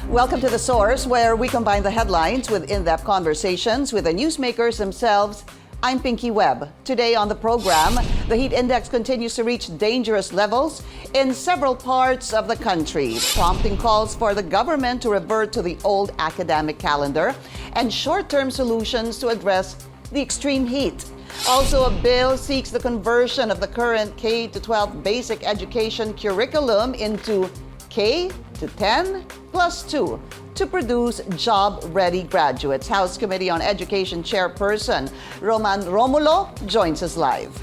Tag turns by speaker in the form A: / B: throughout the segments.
A: Welcome to The Source, where we combine the headlines with in-depth conversations with the newsmakers themselves. I'm Pinky Webb. Today on the program, the heat index continues to reach dangerous levels in several parts of the country, prompting calls for the government to revert to the old academic calendar and short-term solutions to address the extreme heat. Also, a bill seeks the conversion of the current K-12 basic education curriculum into K-10 plus 2 to produce job-ready graduates. House Committee on Education Chairperson Roman Romulo joins us live.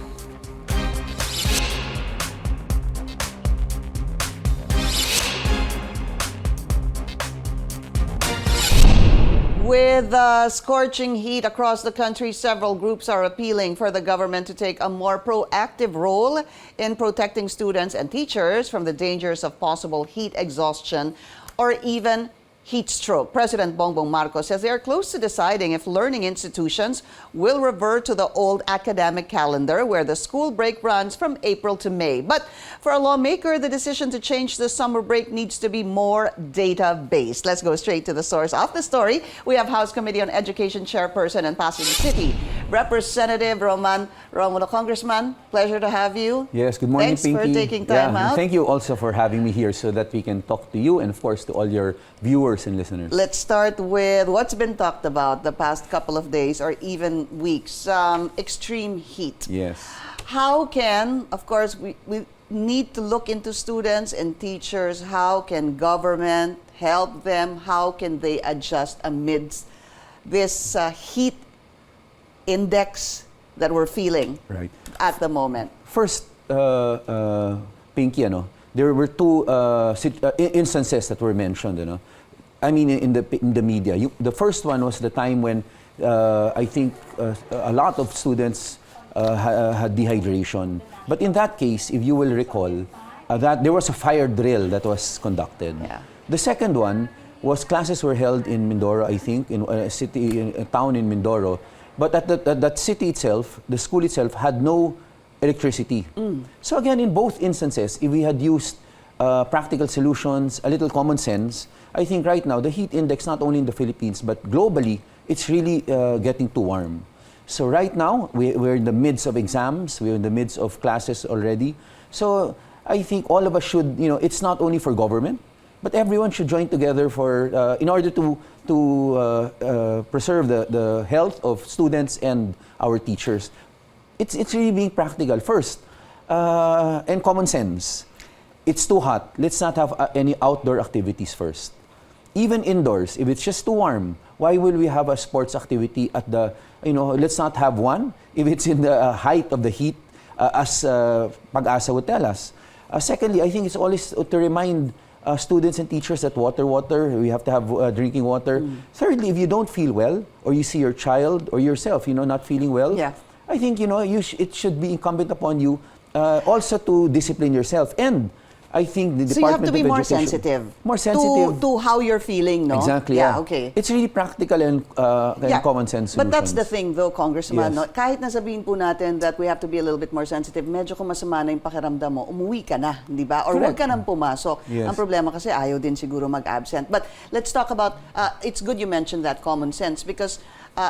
A: With scorching heat across the country, several groups are appealing for the government to take a more proactive role in protecting students and teachers from the dangers of possible heat exhaustion or even heat stroke. President Bongbong Marcos says they are close to deciding if learning institutions will revert to the old academic calendar where the school break runs from April to May. But for a lawmaker, the decision to change the summer break needs to be more data-based. Let's go straight to the source of the story. We have House Committee on Education Chairperson and Pasig City, Representative Roman Romulo. Congressman, pleasure to have you.
B: Yes, good morning,
A: Thanks
B: Pinky.
A: for taking time out.
B: Thank you also for having me here so that we can talk to you and, of course, to all your viewers and listeners.
A: Let's start with what's been talked about the past couple of days or even weeks, extreme heat.
B: Yes.
A: How can, of course, we need to look into students and teachers. How can government help them? How can they adjust amidst this heat index that we're feeling at the moment?
B: First, Pinky, there were two instances that were mentioned. I mean, in the media. The first one was the time when I think a lot of students had dehydration. But in that case, if you will recall, that there was a fire drill that was conducted.
A: Yeah.
B: The second one was classes were held in Mindoro, I think, in a town in Mindoro. But at that city itself, the school itself had no electricity. So again, in both instances, if we had used practical solutions, a little common sense, I think right now the heat index, not only in the Philippines but globally, it's really getting too warm. So right now we're in the midst of exams, we're in the midst of classes already. So I think all of us should, it's not only for government, but everyone should join together for in order to preserve the health of students and our teachers. It's really being practical first and common sense. It's too hot. Let's not have any outdoor activities first. Even indoors, if it's just too warm, why will we have a sports activity at the, let's not have one if it's in the height of the heat, as Pag-asa would tell us. Secondly, I think it's always to remind students and teachers that water, we have to have drinking water. Thirdly, if you don't feel well, or you see your child or yourself, not feeling well, I think, it should be incumbent upon you also to discipline yourself. And I think the Department of Education... So you have to be
A: more sensitive to how you're feeling, no?
B: Exactly,
A: yeah. Okay.
B: It's really practical and common sense solutions.
A: But that's the thing though, Congressman, no? Kahit nasabihin po natin that we have to be a little bit more sensitive, medyo kung masama na yung pakiramdam mo, umuwi ka na, di ba? Or huwag ka nang pumasok.
B: Yes.
A: Ang problema kasi ayaw din siguro mag-absent. But let's talk about, it's good you mentioned that common sense because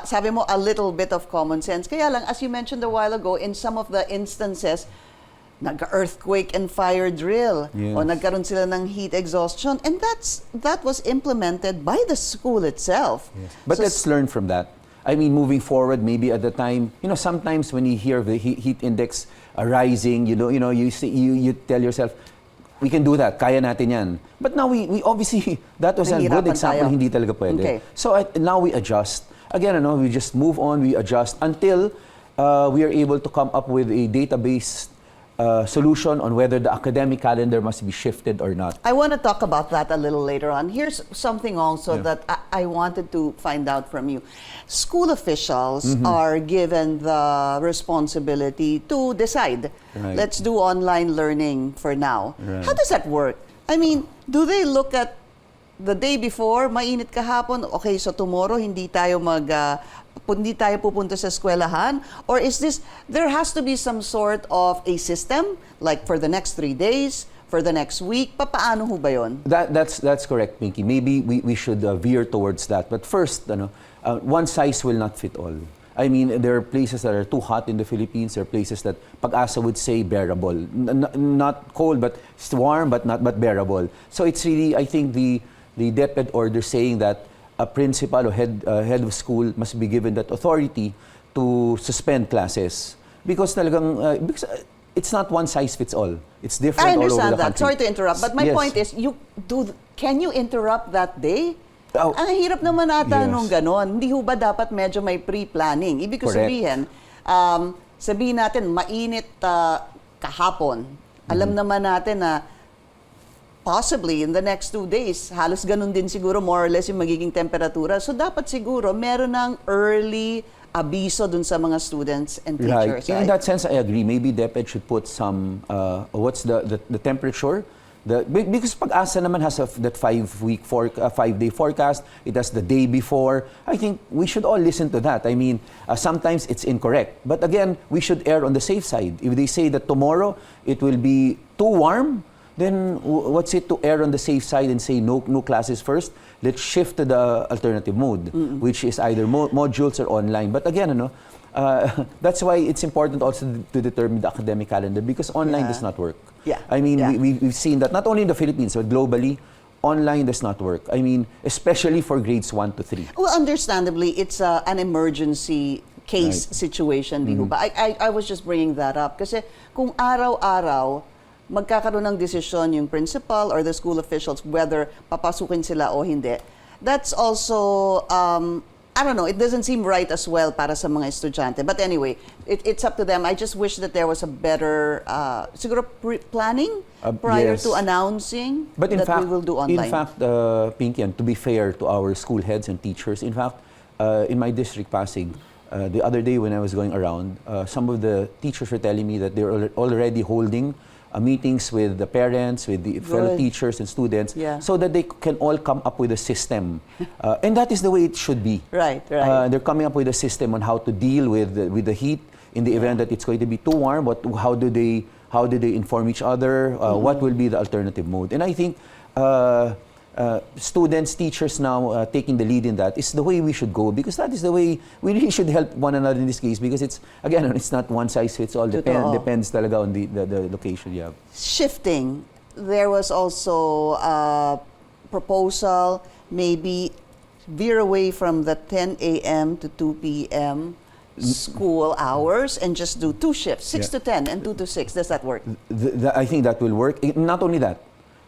A: sabi mo, a little bit of common sense. Kaya lang, as you mentioned a while ago, in some of the instances, nag-earthquake and fire drill.
B: Yes.
A: O nagkaroon sila ng heat exhaustion. And that was implemented by the school itself.
B: Yes. But so, let's learn from that. I mean, moving forward, maybe at the time, sometimes when you hear the heat index rising, you tell yourself, we can do that, kaya natin yan. But now we obviously, that was a good example, hindi talaga pwede.
A: Okay.
B: So now we adjust. Again, we just move on, we adjust until we are able to come up with a database solution on whether the academic calendar must be shifted or not.
A: I want to talk about that a little later on. Here's something also that I wanted to find out from you. School officials are given the responsibility to decide.
B: Right.
A: Let's do online learning for now.
B: Right.
A: How does that work? I mean, do they look at the day before, mainit kahapon, okay, so tomorrow hindi tayo pupunta sa eskwelahan? Or is this, there has to be some sort of a system, like for the next 3 days, for the next week. Paano ho ba yun?
B: That's correct, Pinky. Maybe we should veer towards that. But first, one size will not fit all. I mean, there are places that are too hot in the Philippines. There are places that Pag-asa would say bearable. Not cold, but it's warm, but bearable. So it's really, I think, the DepEd order saying that a principal or head of school must be given that authority to suspend classes. Because it's not one size fits all. It's different all over the country.
A: I understand that. Sorry to interrupt, but my
B: Yes.
A: point is, can you interrupt that day?
B: Oh,
A: Ang hirap naman ata
B: yes.
A: nung ganon. Hindi ho ba dapat medyo may pre-planning? Ibig ko
B: Correct.
A: sabihin natin, mainit kahapon. Alam naman natin na possibly in the next 2 days, halos ganun din siguro more or less yung magiging temperatura. So dapat siguro meron ng early abiso dun sa mga students and teachers.
B: Right. In that sense, I agree. Maybe DepEd should put some, what's the temperature? Because Pag-asa naman has that 5-day forecast. It has the day before. I think we should all listen to that. I mean, sometimes it's incorrect. But again, we should err on the safe side. If they say that tomorrow it will be too warm, then what's it to err on the safe side and say no classes first? Let's shift to the alternative mode, which is either modules or online. But again, that's why it's important also to determine the academic calendar, because online does not work.
A: Yeah.
B: I mean,
A: Yeah.
B: we've seen that not only in the Philippines, but globally, online does not work. I mean, especially for grades 1 to 3.
A: Well, understandably, it's an emergency case
B: Right.
A: situation, di ho ba? I was just bringing that up kasi kung araw-araw magkakaroon ng desisyon yung principal or the school officials whether papasukin sila o hindi, that's also, I don't know, it doesn't seem right as well para sa mga estudyante. But anyway, it's up to them. I just wish that there was a better, siguro planning prior
B: Yes.
A: to announcing
B: But in
A: that
B: fact,
A: we will do online.
B: Pinky, and to be fair to our school heads and teachers, in fact, in my district, Pasig, the other day when I was going around, some of the teachers were telling me that they're already holding meetings with the parents, with the fellow teachers and students, so that they can all come up with a system. And that is the way it should be.
A: Right.
B: They're coming up with a system on how to deal with the heat in the event that it's going to be too warm. How do they inform each other? What will be the alternative mode? And I think students, teachers now taking the lead in that is the way we should go, because that is the way we really should help one another in this case, because it's not one size fits all. Depends talaga on the location you have.
A: Shifting, there was also a proposal, maybe veer away from the 10 a.m. to 2 p.m. school hours and just do 2 shifts, 6 to 10 and 2 to 6. Does that work?
B: I think that will work. Not only that,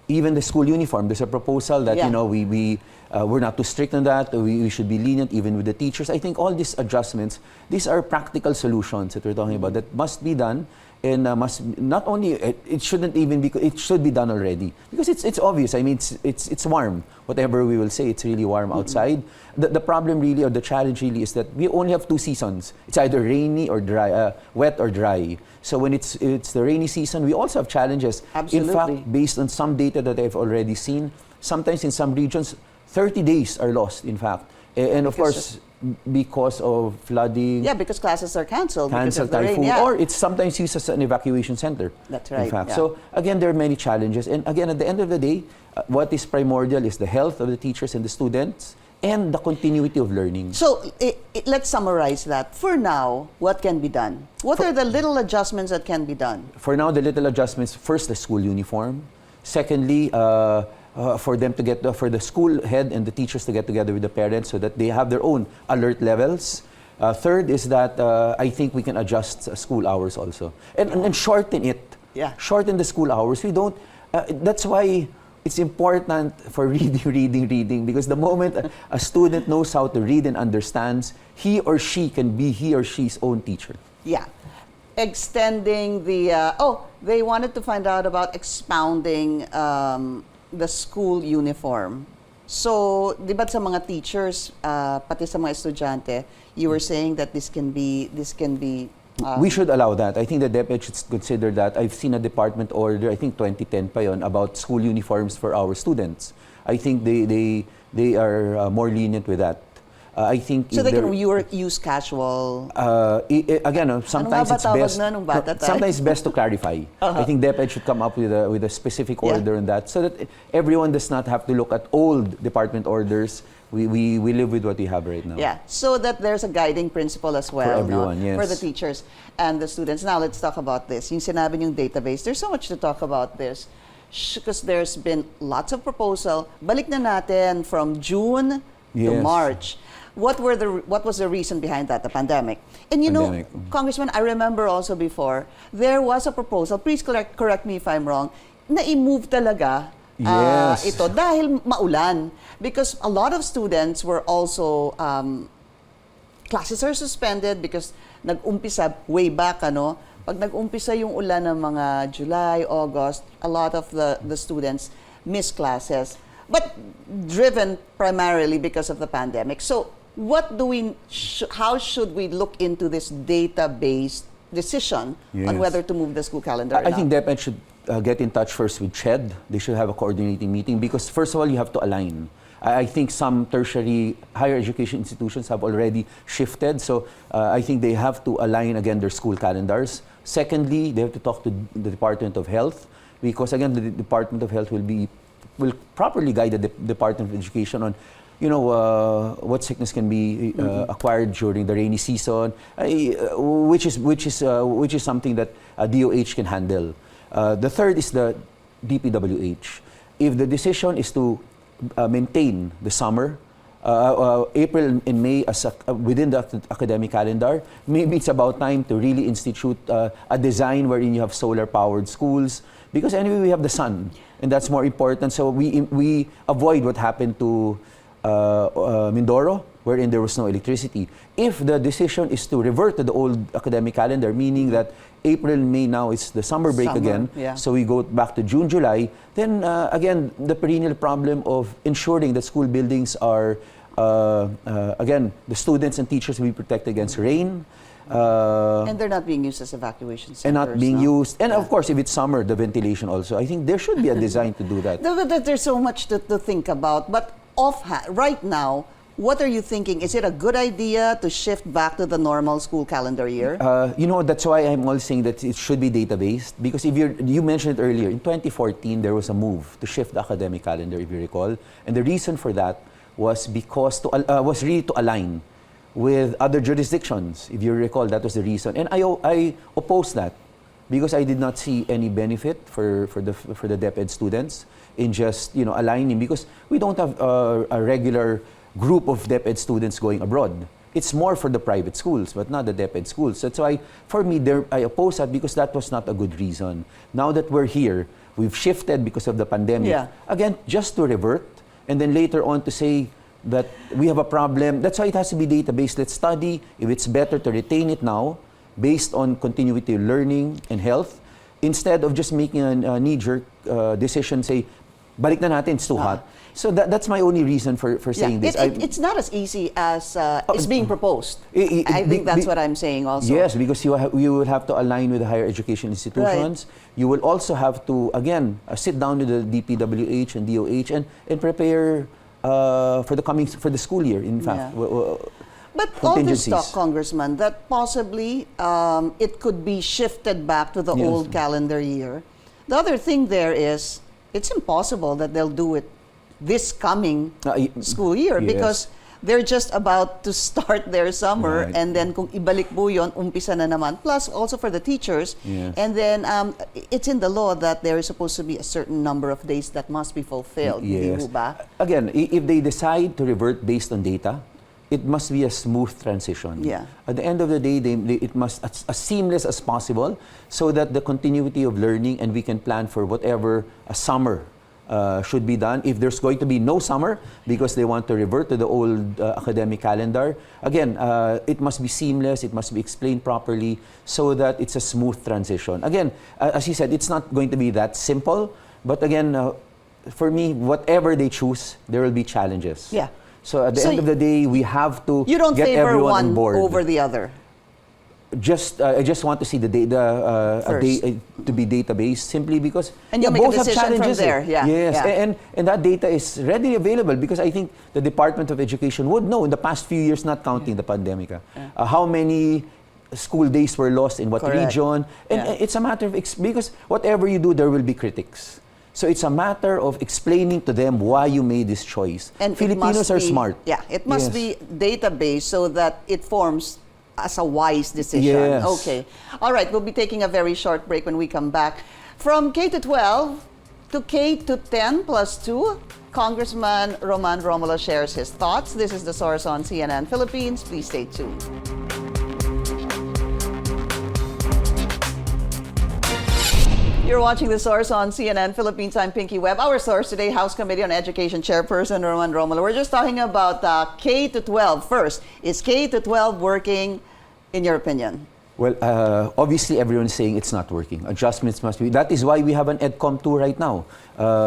B: even the school uniform, there's a proposal that we're not too strict on that. We should be lenient even with the teachers. I think all these adjustments, these are practical solutions that we're talking about that must be done, and must not only it shouldn't even be, it should be done already, because it's obvious. I mean, it's warm. Whatever we will say, it's really warm outside. The problem really, or the challenge really, is that we only have 2 seasons. It's either rainy or dry, wet or dry. So when it's the rainy season, we also have challenges.
A: Absolutely.
B: In fact, based on some data that I've already seen, sometimes in some regions, 30 days are lost, in fact. And of course, because of flooding.
A: Yeah, because classes are canceled because of the
B: typhoon,
A: rain. Yeah.
B: or it's sometimes used as an evacuation center.
A: That's right.
B: In fact,
A: yeah.
B: so again, there are many challenges. And again, at the end of the day, what is primordial is the health of the teachers and the students, and the continuity of learning.
A: So let's summarize that. For now, what can be done? What are the little adjustments that can be done?
B: For now, the little adjustments: first, the school uniform. Secondly, for the school head and the teachers to get together with the parents so that they have their own alert levels. Third is that I think we can adjust school hours also, and shorten it.
A: Yeah.
B: Shorten the school hours. We don't. That's why it's important for reading, because the moment a student knows how to read and understands, he or she can be he or she's own teacher.
A: Yeah. Extending the, they wanted to find out about expounding the school uniform. So, di ba sa mga teachers, pati sa mga estudyante, you were saying that this can be
B: We should allow that. I think the DepEd should consider that. I've seen a department order, I think 2010 pa yun, about school uniforms for our students. I think they are more lenient with that. I think
A: So
B: if
A: they
B: there-
A: can use casual.
B: again, sometimes
A: nga ba
B: it's
A: tawag
B: best.
A: na nung bata tayo?
B: Sometimes it's best to clarify. I think DepEd should come up with a specific
A: Yeah.
B: order on that, so that everyone does not have to look at old department orders. We live with what we have right now.
A: Yeah, so that there's a guiding principle as well,
B: everyone,
A: no?
B: yes.
A: For the teachers and the students. Now, let's talk about this. Yung sinabi niyong database, there's so much to talk about this because there's been lots of proposal. Balik na natin from June to
B: Yes.
A: March. What was the reason behind that? The pandemic. And you
B: Pandemic.
A: know, Congressman, I remember also before, there was a proposal, please correct me if I'm wrong, na i-move talaga
B: Yes.
A: ito dahil maulan. Because a lot of students were also, classes are suspended because nag-umpisa way back, ano, pag nag-umpisa yung ulan ng mga July, August, a lot of the students miss classes. But driven primarily because of the pandemic. So what do how should we look into this data-based decision on
B: Yes.
A: whether to move the school calendar or
B: I
A: not?
B: think DepEd should get in touch first with CHED. They should have a coordinating meeting because first of all, you have to align. I think some tertiary higher education institutions have already shifted, so I think they have to align again their school calendars. Secondly, they have to talk to the Department of Health because again, the Department of Health will properly guide the Department of Education on, you know, what sickness can be acquired during the rainy season, which is something that DOH can handle. The third is the DPWH. If the decision is to maintain the summer, April and May as within the academic calendar, maybe it's about time to really institute a design wherein you have solar-powered schools, because anyway we have the sun, and that's more important. So we avoid what happened to Mindoro, wherein there was no electricity. If the decision is to revert to the old academic calendar, meaning that April, May now is the summer break again,
A: yeah.
B: so we go back to June, July, then again, the perennial problem of ensuring that school buildings are, again, the students and teachers will be protected against rain.
A: And they're not being used as evacuation centers.
B: And not being
A: no?
B: used. And of course, if it's summer, the ventilation also. I think there should be a design to do that.
A: There's so much to think about. But offhand, right now, what are you thinking? Is it a good idea to shift back to the normal school calendar year?
B: You know, that's why I'm always saying that it should be data-based. Because if you mentioned it earlier, in 2014, there was a move to shift the academic calendar, if you recall. And the reason for that was because was really to align with other jurisdictions. If you recall, that was the reason. And I opposed that because I did not see any benefit for the DepEd students in just, you know, aligning, because we don't have a regular group of DepEd students going abroad. It's more for the private schools, but not the DepEd schools. That's why, for me, I oppose that because that was not a good reason. Now that we're here, we've shifted because of the pandemic.
A: Yeah.
B: Again, just to revert, and then later on to say that we have a problem. That's why it has to be data-based. Let's study if it's better to retain it now based on continuity of learning and health, instead of just making a knee-jerk decision, say, balik na natin, it's too hot. So that's my only reason for saying this.
A: It's not as easy as it's being proposed. I think that's what I'm saying also.
B: Yes, because you will have to align with the higher education institutions.
A: Right.
B: You will also have to, again, sit down with the DPWH and DOH and prepare for the school year, in fact.
A: Yeah. But all this talk, Congressman, that possibly it could be shifted back to the old calendar year. The other thing there is, it's impossible that they'll do it this coming school year because they're just about to start their summer,
B: right.
A: and then kung ibalik po yun, umpisa na naman. Plus also for the teachers.
B: Yes.
A: And then it's in the law that there is supposed to be a certain number of days that must be fulfilled.
B: Yes.
A: Di ba?
B: Again, if they decide to revert based on data, it must be a smooth transition.
A: Yeah.
B: At the end of the day, it must as seamless as possible, so that the continuity of learning, and we can plan for whatever a summer should be done. If there's going to be no summer because they want to revert to the old academic calendar, again, it must be seamless, it must be explained properly so that it's a smooth transition. Again, as you said, it's not going to be that simple, but again, for me, whatever they choose, there will be challenges.
A: Yeah.
B: So at the end of the day, we have to
A: You don't
B: get
A: favor
B: everyone
A: one
B: on board.
A: over the other.
B: I just want to see the data to be database simply because
A: and you make
B: both
A: a
B: have
A: decision
B: challenges.
A: from there. Yeah.
B: Yes,
A: Yeah.
B: and that data is readily available because I think the Department of Education would know in the past few years, not counting the pandemic, how many school days were lost in what
A: Correct.
B: region, and it's a matter of because whatever you do, there will be critics. So it's a matter of explaining to them why you made this choice.
A: And
B: Filipinos are smart.
A: Yeah, it must be database so that it forms as a wise decision.
B: Yes.
A: Okay. All right, we'll be taking a very short break. When we come back. From K to 12 to K to 10 plus 2, Congressman Roman Romulo shares his thoughts. This is The Source on CNN Philippines. Please stay tuned. You're watching The Source on CNN Philippines. I'm Pinky Webb. Our source today, House Committee on Education Chairperson Roman Romulo. We're just talking about K to 12. First, is K to 12 working, in your opinion?
B: Well, obviously everyone's saying it's not working. Adjustments must be. That is why we have an EdCom 2 right now.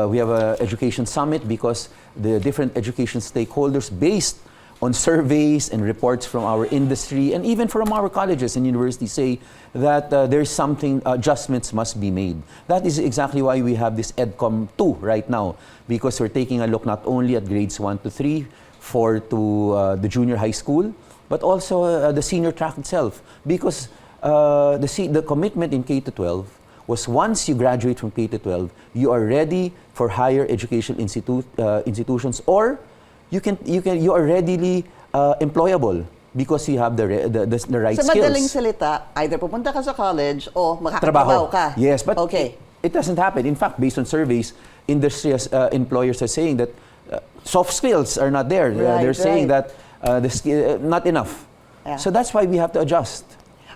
B: We have an education summit because the different education stakeholders, based on surveys and reports from our industry and even from our colleges and universities, say that there's something, adjustments must be made. That is exactly why we have this EdCom 2 right now, because we're taking a look not only at grades 1 to 3, 4 to the junior high school, but also the senior track itself. Because the commitment in K to 12 was once you graduate from K to 12, you are ready for higher education institutions, or you are readily employable because you have the right skills.
A: Sa madaling salita, either pupunta ka sa college o makakatrabaho ka.
B: Yes, but
A: okay.
B: It doesn't happen. In fact, based on surveys, industry employers are saying that soft skills are not there. They're saying that not enough.
A: Yeah.
B: So that's why we have to adjust.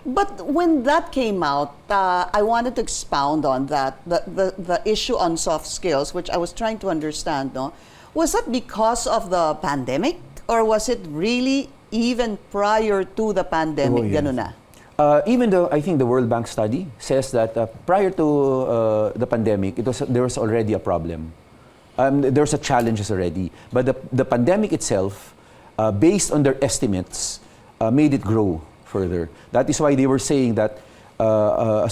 A: But when that came out, I wanted to expound on that, the issue on soft skills, which I was trying to understand. No? Was that because of the pandemic? Or was it really even prior to the pandemic? Ganun na?
B: Even though I think the World Bank study says that prior to the pandemic, there was already a problem. There was a challenges already. But the pandemic itself, based on their estimates, made it grow further. That is why they were saying that a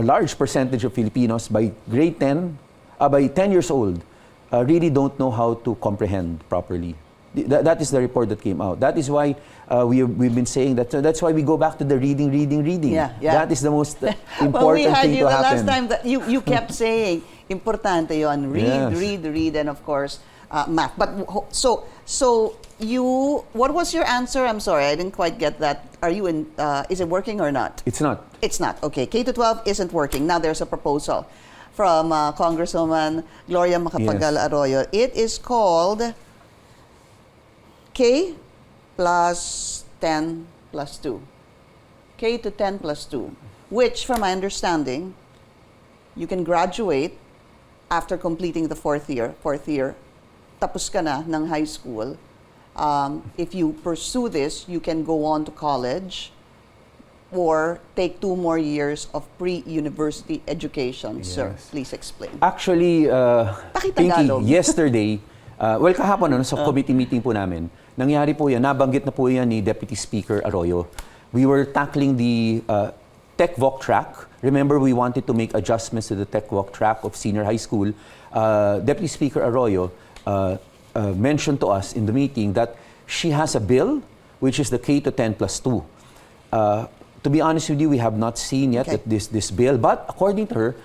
B: large percentage of Filipinos by grade 10, by 10 years old, really don't know how to comprehend properly. That is the report that came out. That is why we've been saying that. That's why we go back to the reading.
A: Yeah.
B: That is the most important
A: well, we had
B: thing
A: you
B: to
A: the
B: happen.
A: last time that you kept saying, importante yon. Read, and of course, math. But so you, what was your answer? I'm sorry, I didn't quite get that. Are you in, is it working or not?
B: It's not.
A: It's not. Okay, K to 12 isn't working. Now there's a proposal from Congresswoman Gloria Macapagal Arroyo. It is called K plus 10 plus 2. K to 10 plus 2, which, from my understanding, you can graduate after completing the fourth year. Tapos ka na ng high school. If you pursue this, you can go on to college or take 2 more years of pre-university education.
B: Yes.
A: Sir, please explain.
B: Actually, Pinky, yesterday, kahapon sa committee meeting po namin, nangyari po yan, nabanggit na po yan ni Deputy Speaker Arroyo. We were tackling the Tech Voc track. Remember, we wanted to make adjustments to the Tech Voc track of senior high school. Deputy Speaker Arroyo mentioned to us in the meeting that she has a bill, which is the K to 10 plus 2. To be honest with you, we have not seen yet this bill, but according to her,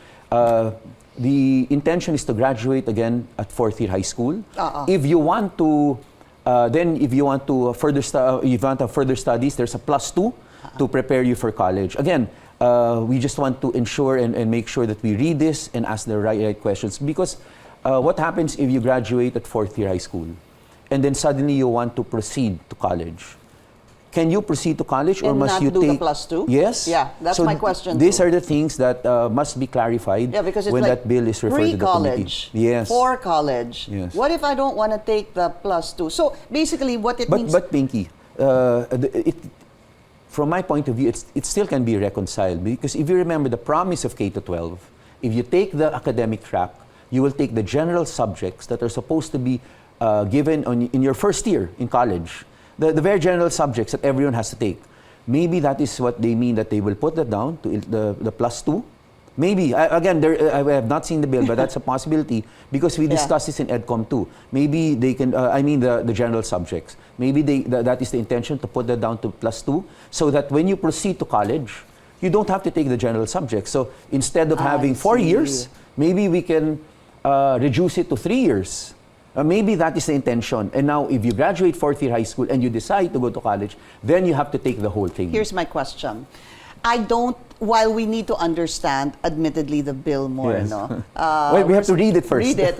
B: the intention is to graduate again at 4th year high school. If you want to, if you want to further studies, there's a plus 2 to prepare you for college. Again, we just want to ensure and make sure that we read this and ask the right questions, because what happens if you graduate at 4th year high school and then suddenly you want to proceed to college? Can you proceed to college, or must you
A: do
B: take
A: the plus 2?
B: Yes.
A: Yeah, that's my question.
B: These are the things that must be clarified
A: because it's
B: when
A: like
B: that bill is referred to the committee.
A: Pre-college, for college.
B: Yes.
A: What if I don't want to take the plus 2? So basically, what it means.
B: But Pinky, from my point of view, it still can be reconciled, because if you remember the promise of K to 12, if you take the academic track, you will take the general subjects that are supposed to be given in your first year in college. The very general subjects that everyone has to take. Maybe that is what they mean, that they will put that down to the +2. Maybe. Again, I have not seen the bill, but that's a possibility because we discussed this in EdCom too. Maybe they can, the general subjects. Maybe that is the intention, to put that down to +2 so that when you proceed to college, you don't have to take the general subjects. So instead of having 4 years, maybe we can reduce it to 3 years. Maybe that is the intention. And now, if you graduate fourth year high school and you decide to go to college, then you have to take the whole thing.
A: Here's my question. While we need to understand, admittedly, the bill more,
B: Yes.
A: no?
B: Well, we have to read it first.
A: Read it.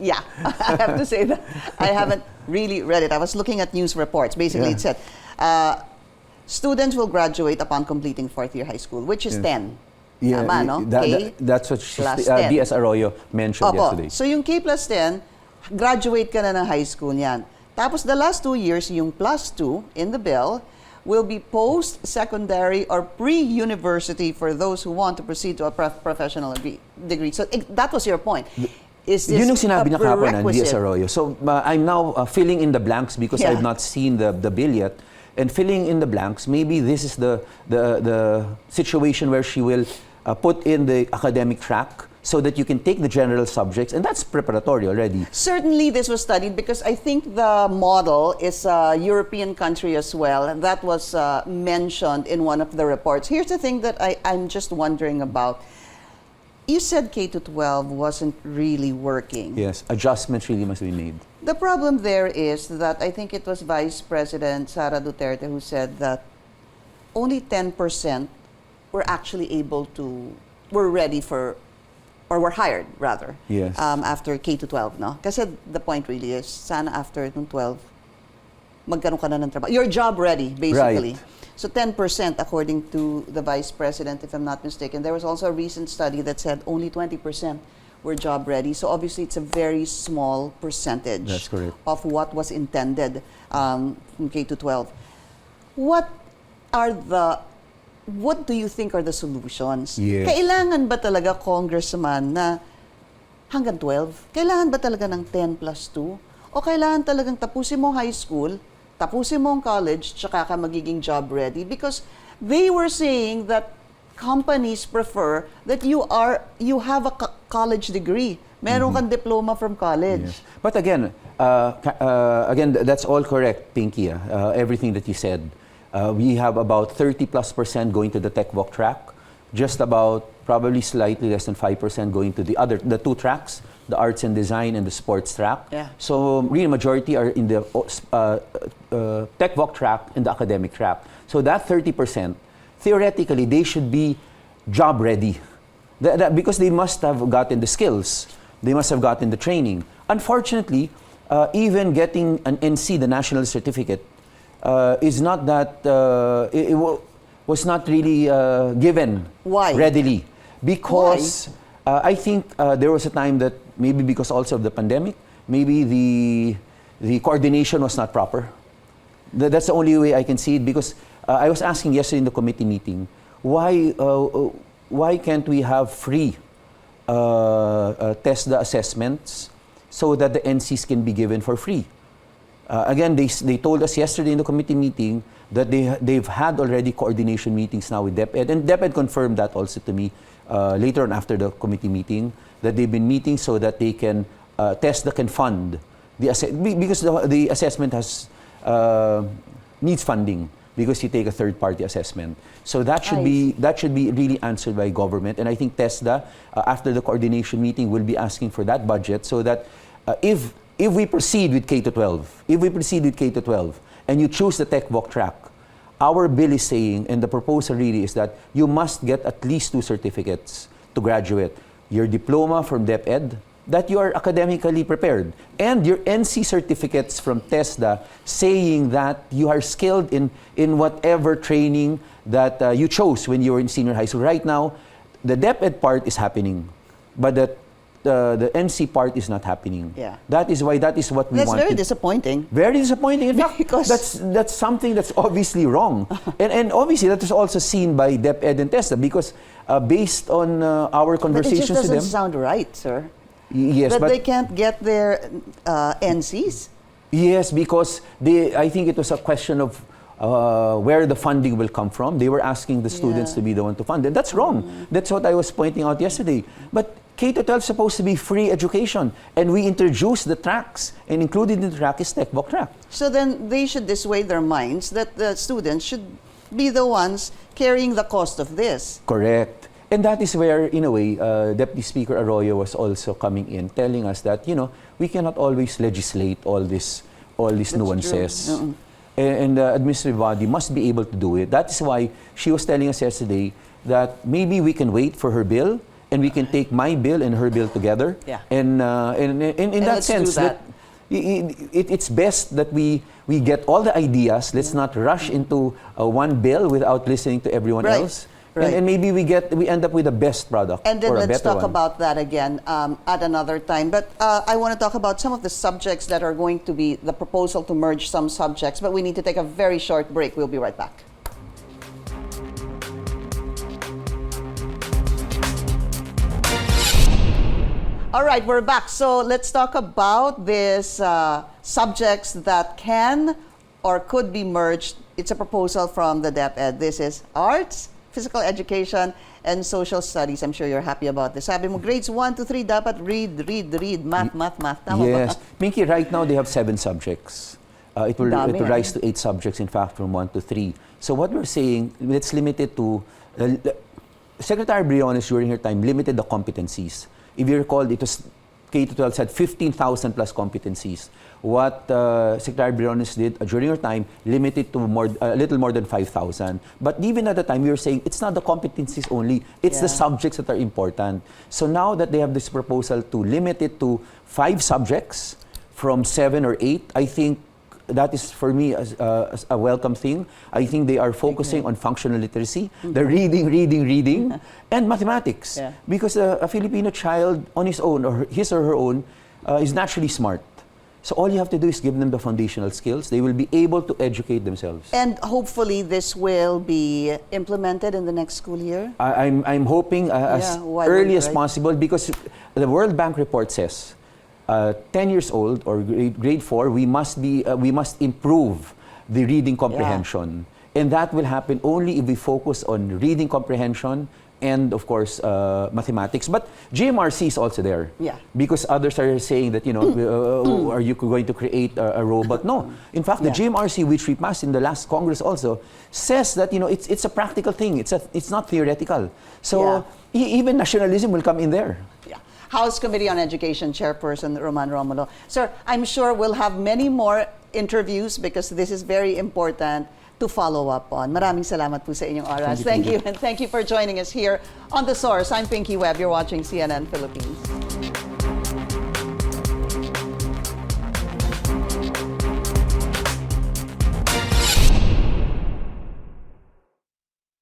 A: Yeah, I have to say that I haven't really read it. I was looking at news reports. Basically, it said, students will graduate upon completing fourth year high school, which is 10.
B: Yeah,
A: Tama, no? K
B: that's what
A: plus 10.
B: DS Arroyo mentioned yesterday.
A: So yung K plus 10, graduate ka na ng high school niyan. Tapos the last 2 years, yung +2 in the bill, will be post-secondary or pre-university for those who want to proceed to a professional degree. So that was your point. Is this
B: yun yung sinabi
A: a
B: na kahapon ng DS
A: prerequisite?
B: Arroyo. So I'm now filling in the blanks because I've not seen the bill yet. And filling in the blanks, maybe this is the situation where she will put in the academic track so that you can take the general subjects, and that's preparatory already.
A: Certainly this was studied because I think the model is a European country as well, and that was mentioned in one of the reports. Here's the thing that I'm just wondering about. You said K-12 wasn't really working.
B: Yes, adjustments really must be made.
A: The problem there is that I think it was Vice President Sara Duterte who said that only 10% were actually were ready for, or were hired rather,
B: Yes.
A: after K-12, no? Kasi the point really is, sana after nung 12, magkaroon ka na ng trabaho. Your job ready, basically.
B: Right.
A: So 10% according to the Vice President, if I'm not mistaken. There was also a recent study that said only 20% were job ready. So obviously it's a very small percentage.
B: That's correct.
A: Of what was intended from K-12. What do you think are the solutions?
B: Yes.
A: Kailangan ba talaga, Congressman, na hanggang 12? Kailangan ba talaga ng 10 plus 2? O kailangan talagang tapusin mo high school, tapusin mo ang college, tsaka ka magiging job ready? Because they were saying that companies prefer that you have a college degree. Meron kang diploma from college.
B: Yes. But again, that's all correct, Pinky. Everything that you said. We have about 30+% going to the tech voc track, just about probably slightly less than 5% going to the two tracks, the arts and design and the sports track.
A: Yeah.
B: So really majority are in the tech voc track and the academic track. So that 30%, theoretically, they should be job ready. Because they must have gotten the skills, they must have gotten the training. Unfortunately, even getting an NC, the national certificate, is not that it was not really given readily, because I think there was a time that maybe because also of the pandemic, maybe the coordination was not proper. That's the only way I can see it, because I was asking yesterday in the committee meeting, why can't we have free TESDA assessments so that the NCs can be given for free? Again, they told us yesterday in the committee meeting that they've had already coordination meetings now with DepEd, and DepEd confirmed that also to me later on after the committee meeting, that they've been meeting so that they can TESDA can fund because the assessment needs funding, because you take a third-party assessment. So that should be really answered by government, and I think TESDA after the coordination meeting will be asking for that budget, so that if we proceed with K-12, and you choose the tech voc track, our bill is saying, and the proposal really is that you must get at least 2 certificates to graduate. Your diploma from DepEd, that you are academically prepared, and your NC certificates from TESDA saying that you are skilled in whatever training that you chose when you were in senior high school. Right now, the DepEd part is happening, but the NC part is not happening.
A: Yeah.
B: That is what we want.
A: That's very disappointing.
B: Very disappointing. In fact,
A: Because
B: that's something that's obviously wrong. and obviously that is also seen by DepEd and TESDA, because based on our conversations
A: but it just
B: with them.
A: doesn't sound right, sir.
B: Yes,
A: That
B: but
A: they can't get their NCs.
B: yes, because I think it was a question of where the funding will come from. They were asking the students to be the one to fund it. That's wrong. That's what I was pointing out yesterday. But K-12 is supposed to be free education, and we introduced the tracks, and included in the track is textbook track.
A: So then they should dissuade their minds that the students should be the ones carrying the cost of this.
B: Correct. And that is where, in a way, Deputy Speaker Arroyo was also coming in, telling us that, we cannot always legislate all these nuances. And the administrative body must be able to do it. That is why she was telling us yesterday that maybe we can wait for her bill, and we can take my bill and her bill together.
A: Yeah.
B: And in that sense, it's best that we get all the ideas. Let's not rush into one bill without listening to everyone else.
A: Right.
B: And maybe we end up with the best product.
A: And then
B: or a
A: let's
B: better
A: talk
B: one.
A: about that again at another time. But I want to talk about some of the subjects that are going to be the proposal to merge some subjects. But we need to take a very short break. We'll be right back. All right, we're back. So let's talk about these subjects that can or could be merged. It's a proposal from the DepEd. This is arts, physical education, and social studies. I'm sure you're happy about this. Sabi mo, grades 1 to 3 dapat read, math. Tama
B: yes.
A: ba?
B: Pinky, right now they have 7 subjects. It will rise to 8 subjects, in fact, from 1 to 3. So what we're saying, let's limit it to... Secretary Briones, during her time, limited the competencies. If you recall, it was K-12 had 15,000 plus competencies. What Secretary Briones did during her time, limited to a little more than 5,000. But even at the time, we were saying it's not the competencies only, it's the subjects that are important. So now that they have this proposal to limit it to 5 subjects from 7 or 8, I think that is, for me, as a welcome thing. I think they are focusing on functional literacy, the reading, and mathematics.
A: Yeah.
B: Because a Filipino child on his own, or his or her own, is naturally smart. So all you have to do is give them the foundational skills. They will be able to educate themselves.
A: And hopefully this will be implemented in the next school year?
B: I'm hoping as early as possible, because the World Bank report says 10 years old or grade 4, we must improve the reading comprehension. And that will happen only if we focus on reading comprehension and, of course, mathematics. But GMRC is also there. Yeah. Because others are saying that, are you going to create a robot? No. In fact, the GMRC, which we passed in the last Congress also, says that, it's a practical thing. It's not theoretical. So even nationalism will come in there.
A: Yeah. House Committee on Education Chairperson Roman Romulo. Sir, I'm sure we'll have many more interviews because this is very important to follow up on. Maraming salamat po sa inyong oras. Thank you, and thank you for joining us here on The Source. I'm Pinky Webb. You're watching CNN Philippines.